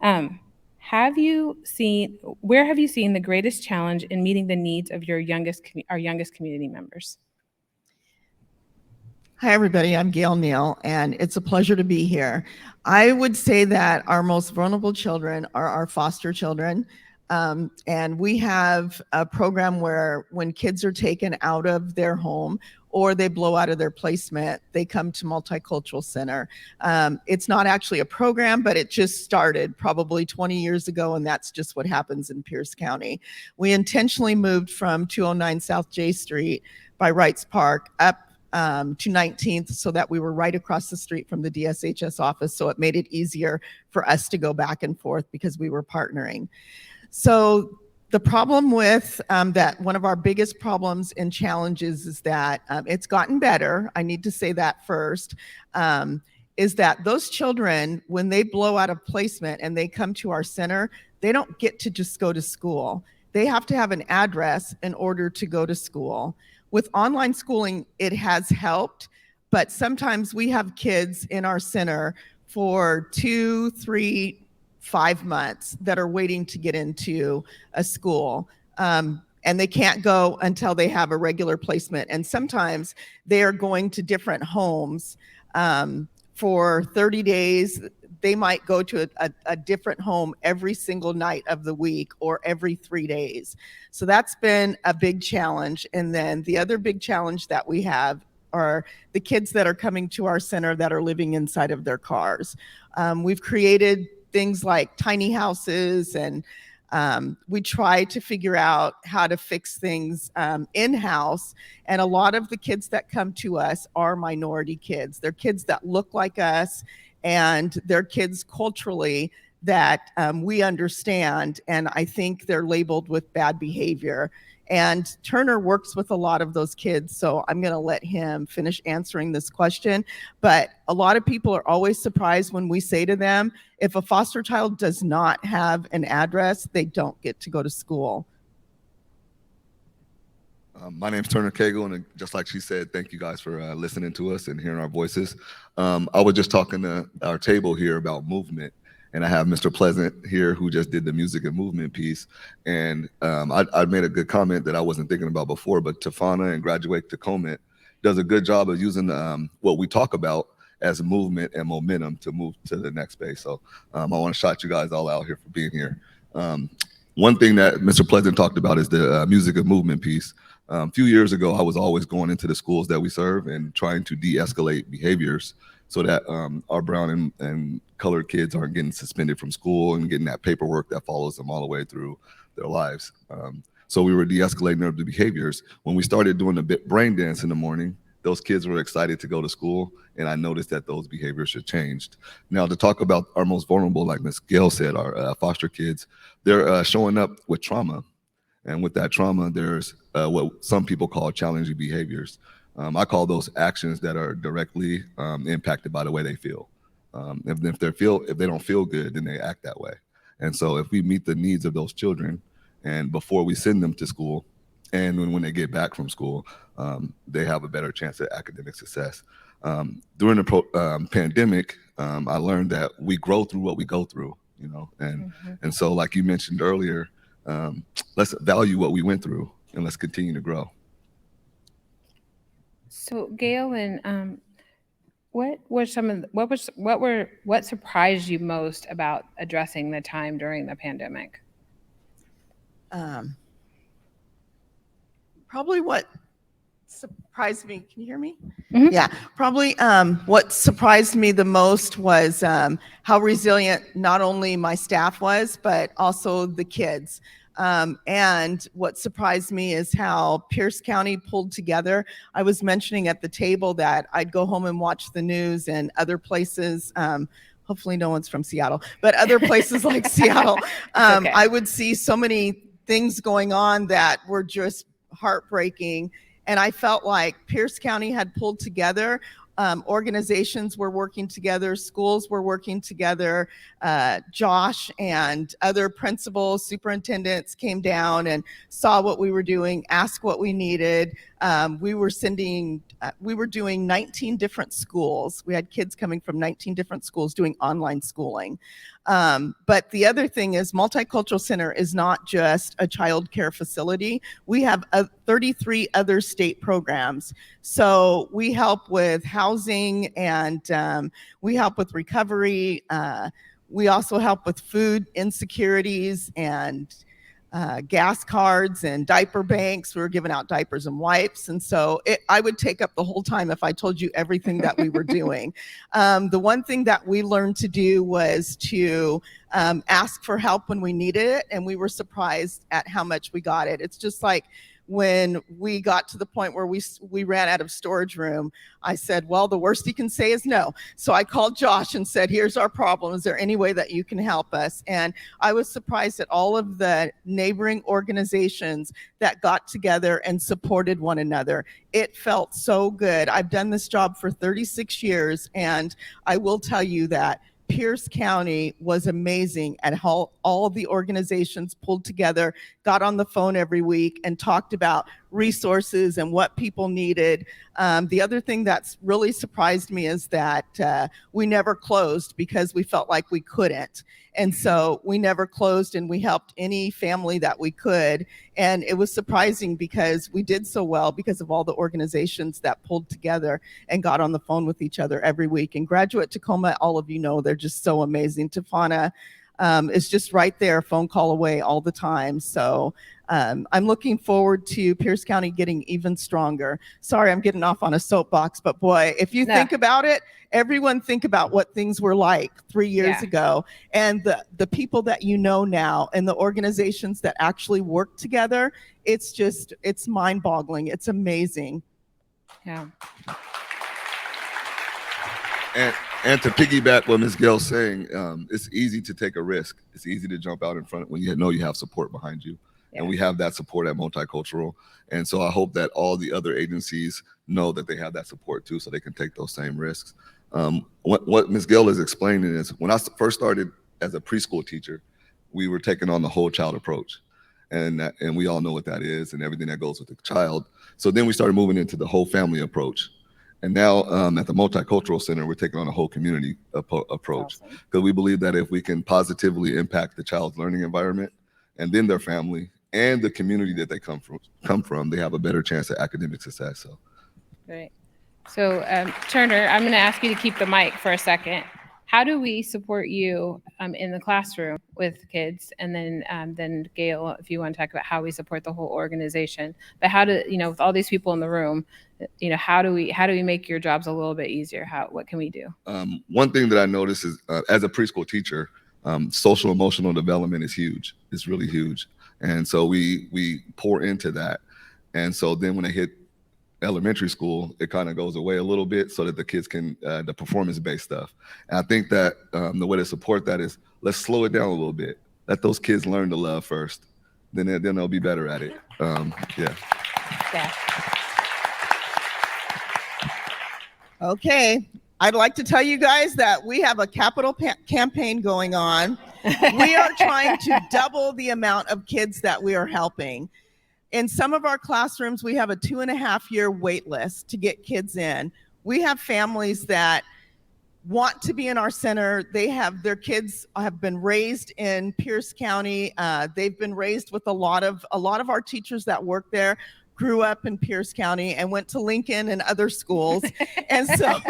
Where have you seen the greatest challenge in meeting the needs of our youngest community members? Hi, everybody. I'm Gail Neal, and it's a pleasure to be here. I would say that our most vulnerable children are our foster children. And we have a program where when kids are taken out of their home or they blow out of their placement, they come to Multicultural Center. It's not actually a program, but it just started probably 20 years ago, and that's just what happens in Pierce County. We intentionally moved from 209 South J Street by Wrights Park up to 19th so that we were right across the street from the DSHS office. So it made it easier for us to go back and forth because we were partnering. So the problem with that, one of our biggest problems and challenges is that it's gotten better. I need to say that first, is that those children, when they blow out of placement and they come to our center, they don't get to just go to school. They have to have an address in order to go to school. With online schooling, it has helped, but sometimes we have kids in our center for 2, 3, 5 months that are waiting to get into a school. And they can't go until they have a regular placement. And sometimes they are going to different homes for 30 days. They might go to a different home every single night of the week or every 3 days. So that's been a big challenge. And then the other big challenge that we have are the kids that are coming to our center that are living inside of their cars. We've created things like tiny houses, and we try to figure out how to fix things in-house. And a lot of the kids that come to us are minority kids. They're kids that look like us, and they're kids culturally that we understand, and I think they're labeled with bad behavior. And Turner works with a lot of those kids, so I'm going to let him finish answering this question. But a lot of people are always surprised when we say to them, if a foster child does not have an address, they don't get to go to school. My name's Turner Cagle, and just like she said, thank you guys for listening to us and hearing our voices. I was just talking to our table here about movement, and I have Mr. Pleasant here who just did the music and movement piece. And I made a good comment that I wasn't thinking about before, but Tafana and Graduate to Comet does a good job of using what we talk about as movement and momentum to move to the next space. So I want to shout you guys all out here for being here. One thing that Mr. Pleasant talked about is the music and movement piece. A few years ago, I was always going into the schools that we serve and trying to de-escalate behaviors so that our brown and colored kids aren't getting suspended from school and getting that paperwork that follows them all the way through their lives. So we were de-escalating their behaviors. When we started doing the brain dance in the morning, those kids were excited to go to school, and I noticed that those behaviors had changed. Now, to talk about our most vulnerable, like Ms. Gail said, our foster kids, they're showing up with trauma. And with that trauma, there's what some people call challenging behaviors. I call those actions that are directly impacted by the way they feel. If they don't feel good, then they act that way. And so if we meet the needs of those children, and before we send them to school, and when they get back from school, they have a better chance at academic success. During the pandemic, I learned that we grow through what we go through, and so like you mentioned earlier, let's value what we went through and let's continue to grow. So Gail, and what surprised you most about addressing the time during the pandemic? Probably what surprised me, can you hear me? Mm-hmm. Yeah, probably what surprised me the most was how resilient not only my staff was, but also the kids. And what surprised me is how Pierce County pulled together. I was mentioning at the table that I'd go home and watch the news, and other places, hopefully no one's from Seattle, but other places like Seattle, Okay. I would see so many things going on that were just heartbreaking. And I felt like Pierce County had pulled together. Organizations were working together, schools were working together, Josh and other principals, superintendents came down and saw what we were doing, asked what we needed. We were doing 19 different schools. We had kids coming from 19 different schools doing online schooling. But the other thing is Multicultural Center is not just a child care facility. We have 33 other state programs. So we help with housing and we help with recovery. We also help with food insecurities and gas cards and diaper banks. We were giving out diapers and wipes. And so I would take up the whole time if I told you everything that we were doing. The one thing that we learned to do was to ask for help when we needed it. And we were surprised at how much we got it. It's just like when we got to the point where we ran out of storage room, I said, well, the worst he can say is no. So I called Josh and said, here's our problem. Is there any way that you can help us? And I was surprised at all of the neighboring organizations that got together and supported one another. It felt so good. I've done this job for 36 years, and I will tell you that Pierce County was amazing at how all the organizations pulled together, got on the phone every week and talked about resources and what people needed. The other thing that's really surprised me is that we never closed because we felt like we couldn't. And so we never closed, and we helped any family that we could. And it was surprising because we did so well because of all the organizations that pulled together and got on the phone with each other every week. And Graduate Tacoma, all of you know, they're just so amazing. Tafana is just right there, phone call away all the time. So I'm looking forward to Pierce County getting even stronger. Sorry, I'm getting off on a soapbox, but boy, if you think about it, everyone think about what things were like 3 years ago, and the people that you know now and the organizations that actually work together. It's mind-boggling. It's amazing. Yeah. And to piggyback what Ms. Gail's saying, it's easy to take a risk. It's easy to jump out in front when you know you have support behind you. Yeah. And we have that support at Multicultural. And so I hope that all the other agencies know that they have that support too, so they can take those same risks. What Ms. Gail is explaining is when I first started as a preschool teacher, we were taking on the whole child approach. And we all know what that is and everything that goes with the child. So then we started moving into the whole family approach. And now at the Multicultural Center, we're taking on a whole community approach, because we believe that if we can positively impact the child's learning environment and then their family and the community that they come from, they have a better chance at academic success. So, great. So Turner, I'm going to ask you to keep the mic for a second. How do we support you in the classroom with kids? And then Gail, if you want to talk about how we support the whole organization. But how do, with all these people in the room, how do we make your jobs a little bit easier? What can we do? One thing that I notice is as a preschool teacher, social emotional development is huge. It's really huge. And so we pour into that. And so then when they hit elementary school, it kind of goes away a little bit so that the kids can, the performance-based stuff. And I think that the way to support that is let's slow it down a little bit. Let those kids learn to love first. Then they'll be better at it. Yeah. Okay. I'd like to tell you guys that we have a capital campaign going on. We are trying to double the amount of kids that we are helping. In some of our classrooms, we have a 2.5-year wait list to get kids in. We have families that want to be in our center. Their kids have been raised in Pierce County. They've been raised with a lot of our teachers that work there grew up in Pierce County and went to Lincoln and other schools. And so,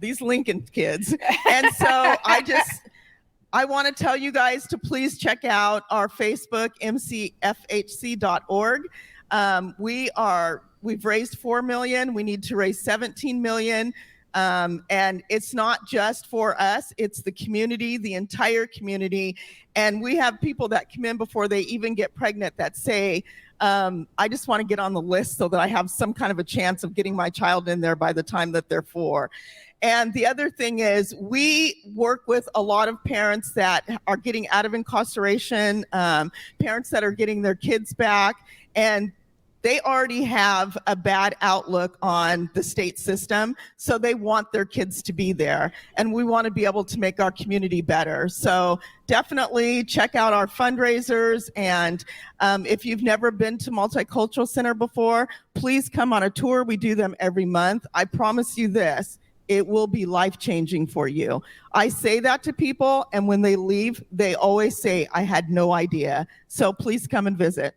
these Lincoln kids. And so I want to tell you guys to please check out our Facebook, mcfhc.org. We've raised $4 million. We need to raise $17 million. And it's not just for us, it's the community, the entire community. And we have people that come in before they even get pregnant that say, I just want to get on the list so that I have some kind of a chance of getting my child in there by the time that they're 4. And the other thing is we work with a lot of parents that are getting out of incarceration, parents that are getting their kids back. And They already have a bad outlook on the state system, so they want their kids to be there. And we want to be able to make our community better. So definitely check out our fundraisers. And if you've never been to Multicultural Center before, please come on a tour. We do them every month. I promise you this. It will be life-changing for you. I say that to people, and when they leave, they always say, I had no idea. So please come and visit.